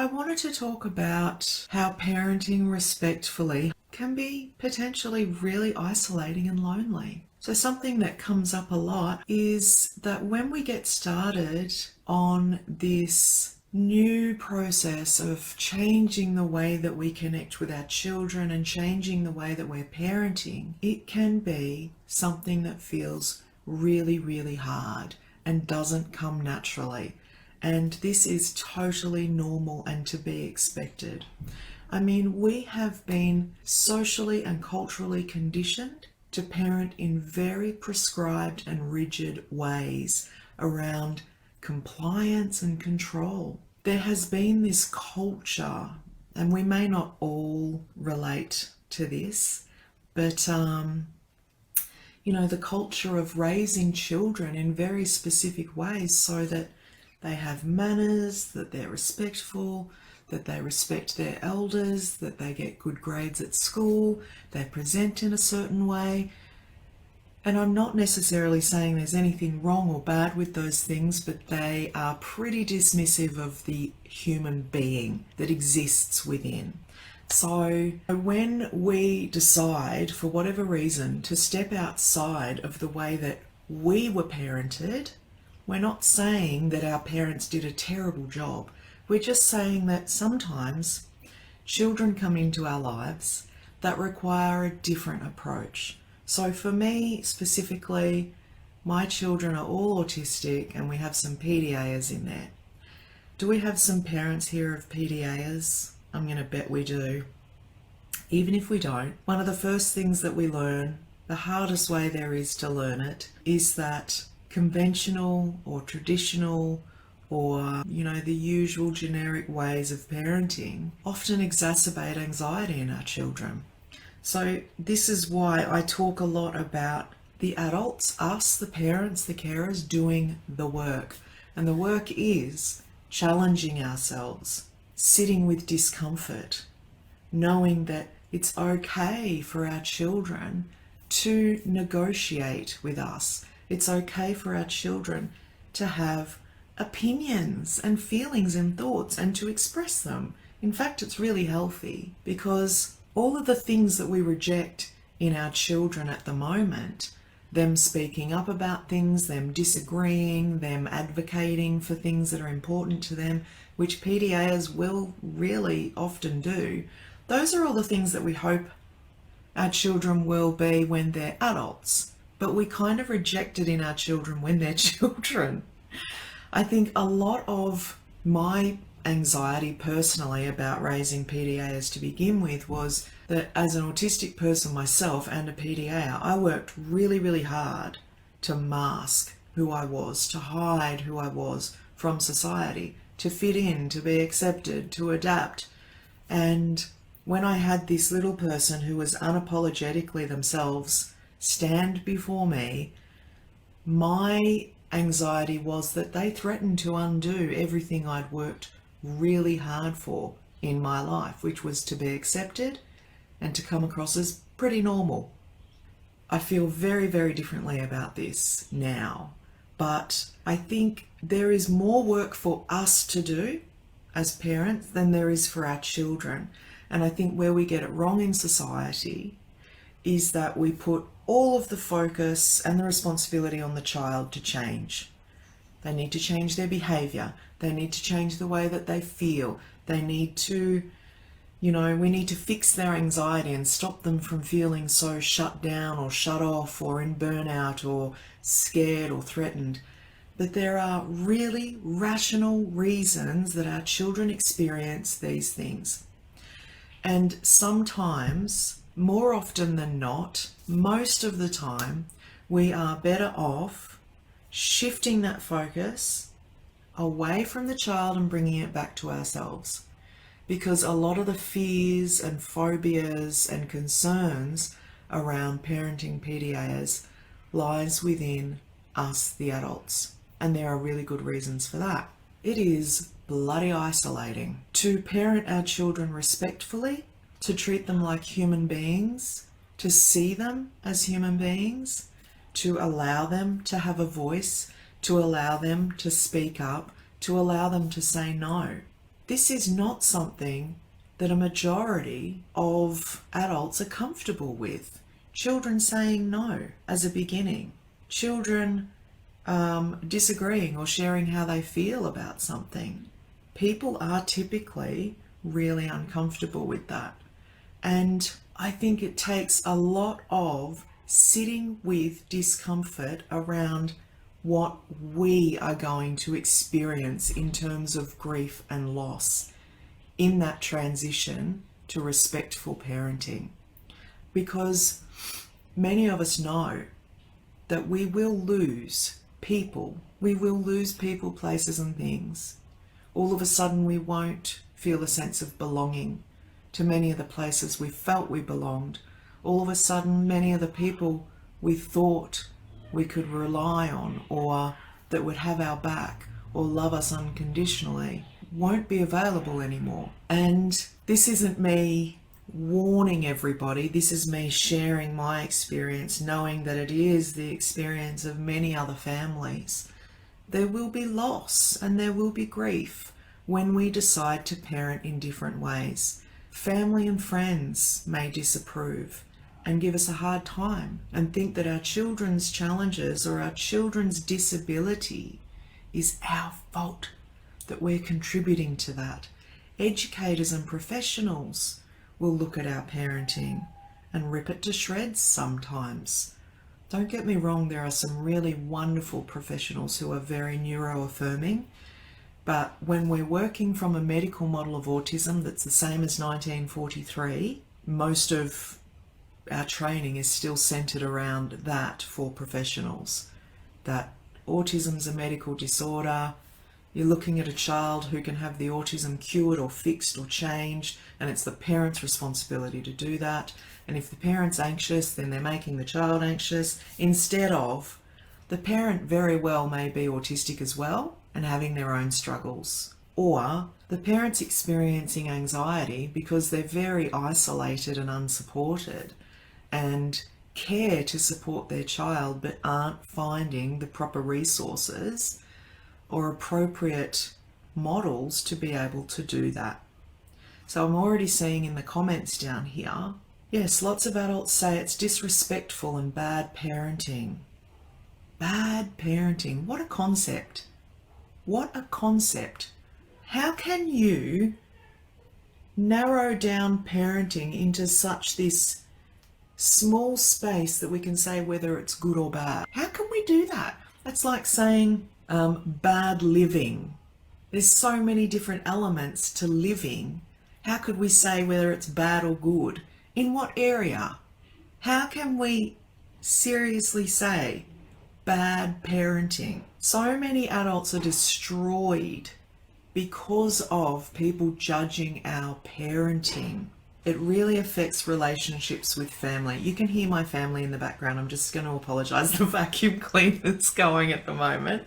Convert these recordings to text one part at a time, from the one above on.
I wanted to talk about how parenting respectfully can be potentially really isolating and lonely. So something that comes up a lot is that when we get started on this new process of changing the way that we connect with our children and changing the way that we're parenting, it can be something that feels really, really hard and doesn't come naturally. And this is totally normal and to be expected. I mean, we have been socially and culturally conditioned to parent in very prescribed and rigid ways around compliance and control. There has been this culture, and we may not all relate to this, but the culture of raising children in very specific ways so that they have manners, that they're respectful, that they respect their elders, that they get good grades at school, they present in a certain way. And I'm not necessarily saying there's anything wrong or bad with those things, but they are pretty dismissive of the human being that exists within. So when we decide, for whatever reason, to step outside of the way that we were parented, we're not saying that our parents did a terrible job. We're just saying that sometimes children come into our lives that require a different approach. So for me specifically, my children are all autistic and we have some PDAs in there. Do we have some parents here of PDAs? I'm going to bet we do. Even if we don't, one of the first things that we learn, the hardest way there is to learn it, is that conventional or traditional or, the usual generic ways of parenting often exacerbate anxiety in our children. So this is why I talk a lot about the adults, us, the parents, the carers, doing the work. And the work is challenging ourselves, sitting with discomfort, knowing that it's okay for our children to negotiate with us. It's okay for our children to have opinions and feelings and thoughts and to express them. In fact, it's really healthy because all of the things that we reject in our children at the moment, them speaking up about things, them disagreeing, them advocating for things that are important to them, which PDAs will really often do, those are all the things that we hope our children will be when they're adults. But we kind of reject it in our children when they're children. I think a lot of my anxiety personally about raising PDAs to begin with was that as an autistic person myself and a PDA, I worked really, really hard to mask who I was, to hide who I was from society, to fit in, to be accepted, to adapt. And when I had this little person who was unapologetically themselves stand before me, my anxiety was that they threatened to undo everything I'd worked really hard for in my life, which was to be accepted and to come across as pretty normal. I feel very, very differently about this now, but I think there is more work for us to do as parents than there is for our children. And I think where we get it wrong in society is that we put all of the focus and the responsibility on the child to change. They need to change their behavior. They need to change the way that they feel. They need to, we need to fix their anxiety and stop them from feeling so shut down or shut off or in burnout or scared or threatened. But there are really rational reasons that our children experience these things. And sometimes, more often than not, most of the time, we are better off shifting that focus away from the child and bringing it back to ourselves. Because a lot of the fears and phobias and concerns around parenting PDAs lies within us, the adults. And there are really good reasons for that. It is bloody isolating to parent our children respectfully, to treat them like human beings, to see them as human beings, to allow them to have a voice, to allow them to speak up, to allow them to say no. this is not something that a majority of adults are comfortable with. Children saying no as a beginning. Children disagreeing or sharing how they feel about something. People are typically really uncomfortable with that. And I think it takes a lot of sitting with discomfort around what we are going to experience in terms of grief and loss in that transition to respectful parenting. Because many of us know that we will lose people. We will lose people, places and things. All of a sudden we won't feel a sense of belonging to many of the places we felt we belonged. All of a sudden many of the people we thought we could rely on or that would have our back or love us unconditionally won't be available anymore. And this isn't me warning everybody, this is me sharing my experience, knowing that it is the experience of many other families. There will be loss and there will be grief when we decide to parent in different ways. Family and friends may disapprove and give us a hard time and think that our children's challenges or our children's disability is our fault, that we're contributing to that. Educators and professionals will look at our parenting and rip it to shreds sometimes. Don't get me wrong, there are some really wonderful professionals who are very neuroaffirming, but when we're working from a medical model of autism that's the same as 1943, most of our training is still centered around that for professionals, that autism's a medical disorder. You're looking at a child who can have the autism cured or fixed or changed, and it's the parent's responsibility to do that. And if the parent's anxious, then they're making the child anxious, instead of the parent very well may be autistic as well and having their own struggles. Or the parent's experiencing anxiety because they're very isolated and unsupported and care to support their child but aren't finding the proper resources or appropriate models to be able to do that. So I'm already seeing in the comments down here, yes, lots of adults say it's disrespectful and bad parenting. Bad parenting, what a concept. What a concept. How can you narrow down parenting into such this small space that we can say whether it's good or bad? How can we do that? That's like saying bad living. There's so many different elements to living. How could we say whether it's bad or good? In what area? How can we seriously say bad parenting? So many adults are destroyed because of people judging our parenting. It really affects relationships with family. You can hear my family in the background. I'm just going to apologize. The vacuum cleaner's going at the moment.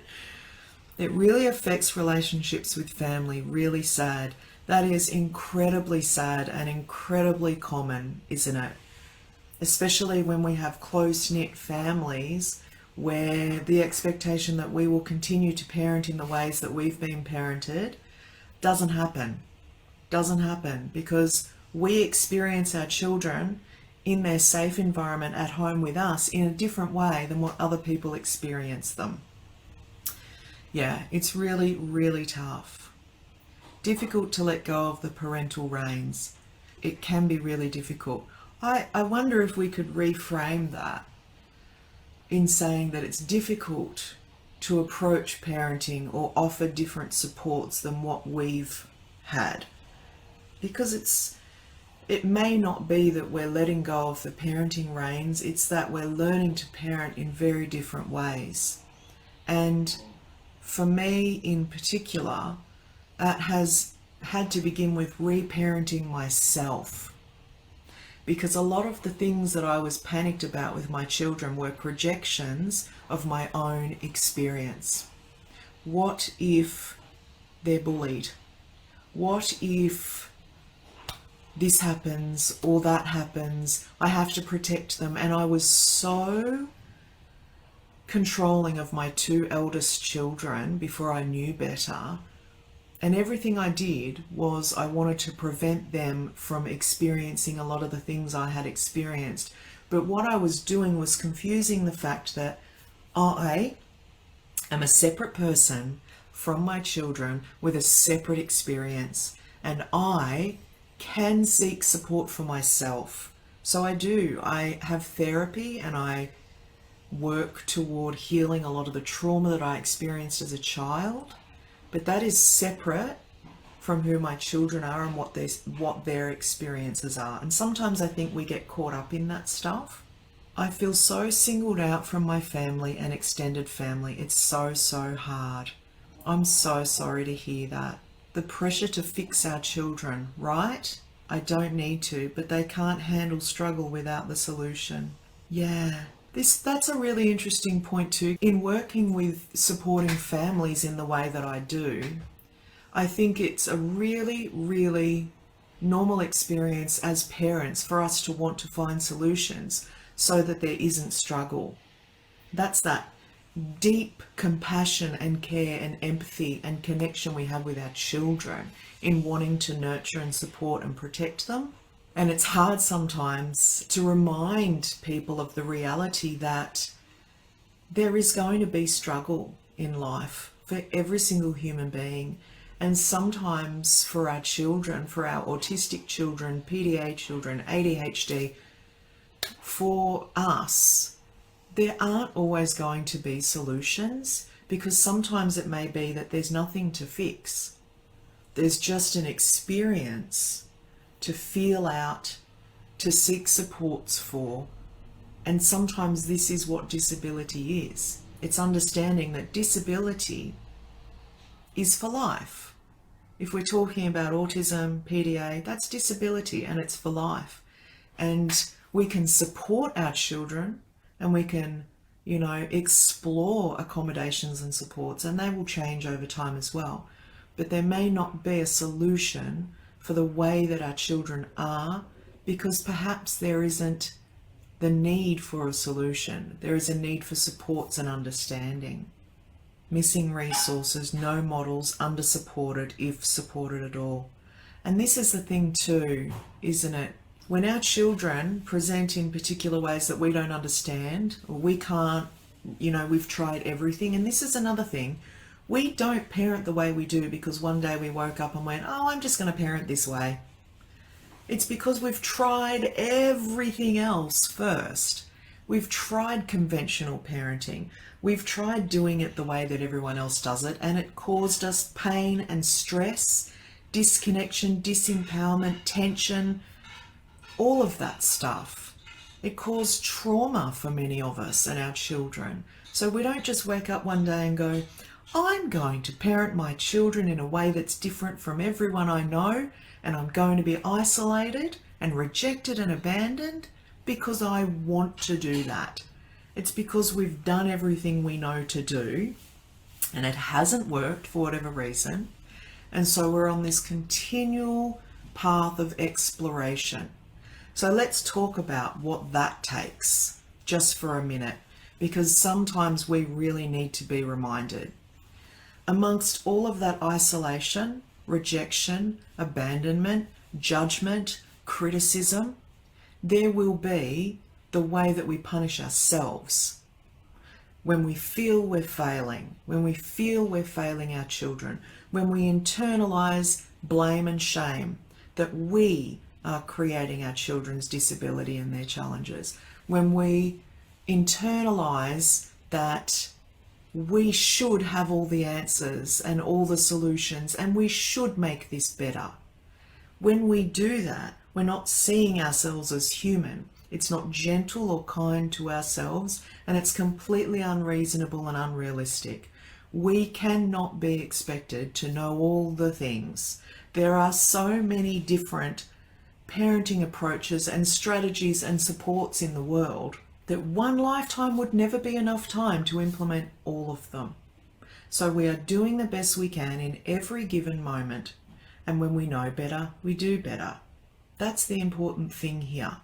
It really affects relationships with family. Really sad. That is incredibly sad and incredibly common, isn't it? Especially when we have close-knit families where the expectation that we will continue to parent in the ways that we've been parented doesn't happen. Doesn't happen because we experience our children in their safe environment at home with us in a different way than what other people experience them. Yeah, it's really, really tough. Difficult to let go of the parental reins. It can be really difficult. I wonder if we could reframe that in saying that it's difficult to approach parenting or offer different supports than what we've had. Because it may not be that we're letting go of the parenting reins, it's that we're learning to parent in very different ways. And for me in particular, that has had to begin with reparenting myself. Because a lot of the things that I was panicked about with my children were projections of my own experience. What if they're bullied? What if this happens or that happens? I have to protect them. And I was so controlling of my two eldest children before I knew better. And everything I did was I wanted to prevent them from experiencing a lot of the things I had experienced. But what I was doing was confusing the fact that I am a separate person from my children with a separate experience, and I can seek support for myself. So I do. I have therapy and I work toward healing a lot of the trauma that I experienced as a child, but that is separate from who my children are and what their experiences are. And sometimes I think we get caught up in that stuff. I feel so singled out from my family and extended family. It's so hard. I'm so sorry to hear that. The pressure to fix our children, right? I don't need to, but they can't handle struggle without the solution. Yeah. That's a really interesting point too. In working with supporting families in the way that I do, I think it's a really normal experience as parents for us to want to find solutions so that there isn't struggle. That's that deep compassion and care and empathy and connection we have with our children in wanting to nurture and support and protect them. And it's hard sometimes to remind people of the reality that there is going to be struggle in life for every single human being. And sometimes for our children, for our autistic children, PDA children, ADHD, for us, there aren't always going to be solutions, because sometimes it may be that there's nothing to fix. There's just an experience to feel out, to seek supports for. And sometimes this is what disability is. It's understanding that disability is for life. If we're talking about autism, PDA, that's disability and it's for life. And we can support our children and we can, explore accommodations and supports, and they will change over time as well. But there may not be a solution for the way that our children are, because perhaps there isn't the need for a solution. There is a need for supports and understanding. Missing resources, no models, under-supported, if supported at all. And this is the thing too, isn't it? When our children present in particular ways that we don't understand, or we can't, we've tried everything, and this is another thing, we don't parent the way we do because one day we woke up and went, I'm just going to parent this way. It's because we've tried everything else first. We've tried conventional parenting. We've tried doing it the way that everyone else does it, and it caused us pain and stress, disconnection, disempowerment, tension, all of that stuff. It caused trauma for many of us and our children. So we don't just wake up one day and go, I'm going to parent my children in a way that's different from everyone I know, and I'm going to be isolated and rejected and abandoned because I want to do that. It's because we've done everything we know to do and it hasn't worked for whatever reason. And so we're on this continual path of exploration. So let's talk about what that takes just for a minute, because sometimes we really need to be reminded. Amongst all of that isolation, rejection, abandonment, judgment, criticism, there will be the way that we punish ourselves. When we feel we're failing, when we feel we're failing our children, when we internalize blame and shame that we are creating our children's disability and their challenges, when we internalize that we should have all the answers and all the solutions and we should make this better. When we do that, we're not seeing ourselves as human. It's not gentle or kind to ourselves, and it's completely unreasonable and unrealistic. We cannot be expected to know all the things. There are so many different parenting approaches and strategies and supports in the world that one lifetime would never be enough time to implement all of them. So we are doing the best we can in every given moment, and when we know better, we do better. That's the important thing here.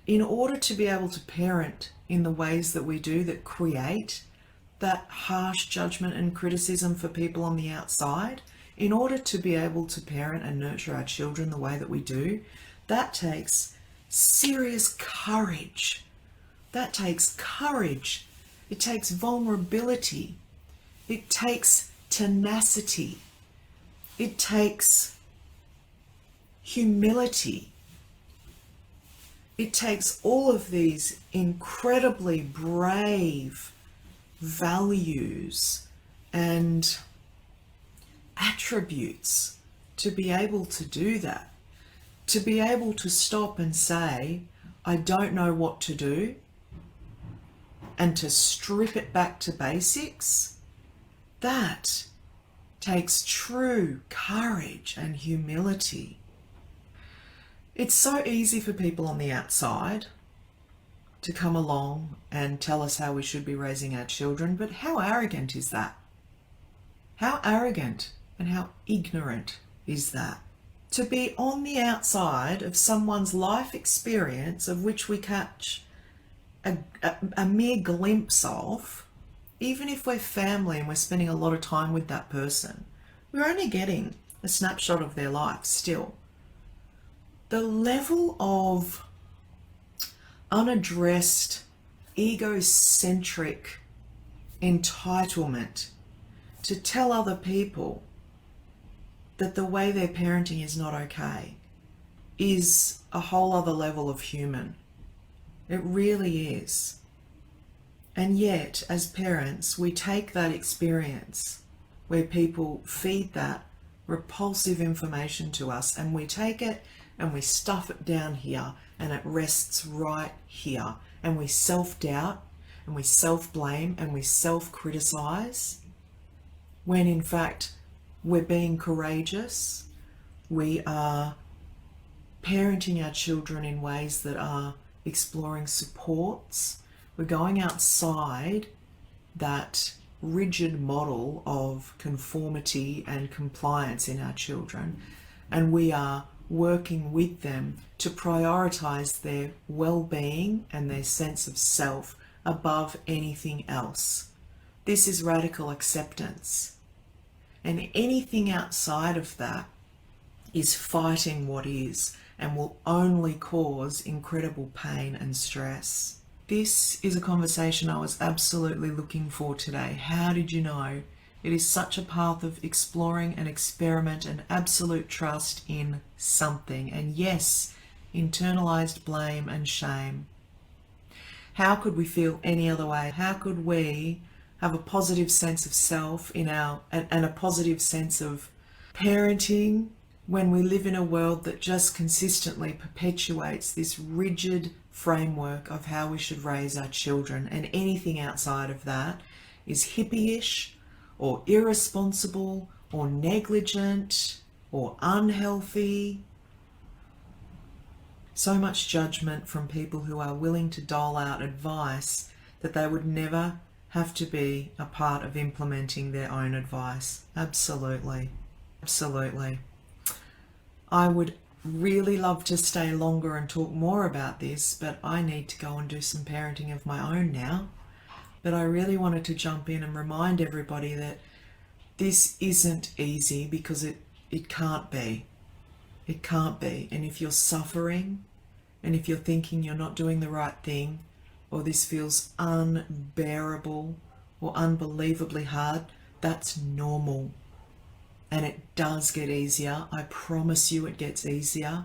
In order to be able to parent in the ways that we do that create that harsh judgment and criticism for people on the outside, in order to be able to parent and nurture our children the way that we do, that takes serious courage. That takes courage. It takes vulnerability. It takes tenacity. It takes humility. It takes all of these incredibly brave values and attributes to be able to do that. To be able to stop and say, I don't know what to do, and to strip it back to basics, that takes true courage and humility. It's so easy for people on the outside to come along and tell us how we should be raising our children, but how arrogant is that? How arrogant and how ignorant is that? To be on the outside of someone's life experience, of which we catch a mere glimpse of, even if we're family and we're spending a lot of time with that person, we're only getting a snapshot of their life still. The level of unaddressed, egocentric entitlement to tell other people that the way they're parenting is not okay is a whole other level of human. It really is. And yet, as parents, we take that experience where people feed that repulsive information to us, and we take it and we stuff it down here, and it rests right here. And we self-doubt, and we self-blame, and we self-criticize, when in fact we're being courageous. We are parenting our children in ways that are exploring supports. We're going outside that rigid model of conformity and compliance in our children, and we are working with them to prioritize their well-being and their sense of self above anything else. This is radical acceptance, and anything outside of that is fighting what is, and will only cause incredible pain and stress. This is a conversation I was absolutely looking for today. How did you know? It is such a path of exploring and experiment and absolute trust in something. And yes, internalized blame and shame. How could we feel any other way? How could we have a positive sense of self and a positive sense of parenting when we live in a world that just consistently perpetuates this rigid framework of how we should raise our children, and anything outside of that is hippie-ish or irresponsible or negligent or unhealthy? So much judgment from people who are willing to dole out advice that they would never have to be a part of implementing their own advice. Absolutely. Absolutely. I would really love to stay longer and talk more about this, but I need to go and do some parenting of my own now. But I really wanted to jump in and remind everybody that this isn't easy, because it can't be. It can't be. And if you're suffering, and if you're thinking you're not doing the right thing, or this feels unbearable or unbelievably hard, that's normal. And it does get easier. I promise you it gets easier,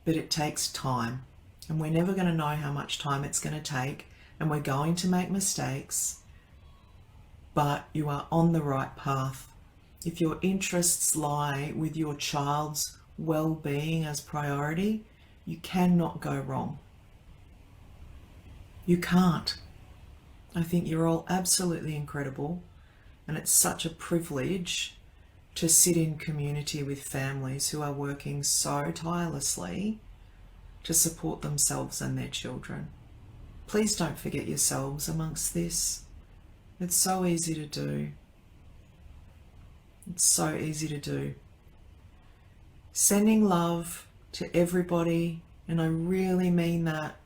but it takes time. And we're never going to know how much time it's going to take, and we're going to make mistakes, but you are on the right path. If your interests lie with your child's well-being as priority, you cannot go wrong. You can't. I think you're all absolutely incredible, and it's such a privilege to sit in community with families who are working so tirelessly to support themselves and their children. Please don't forget yourselves amongst this. It's so easy to do. It's so easy to do. Sending love to everybody, and I really mean that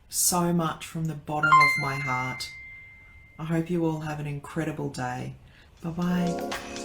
so much from the bottom of my heart. I hope you all have an incredible day. Bye-bye.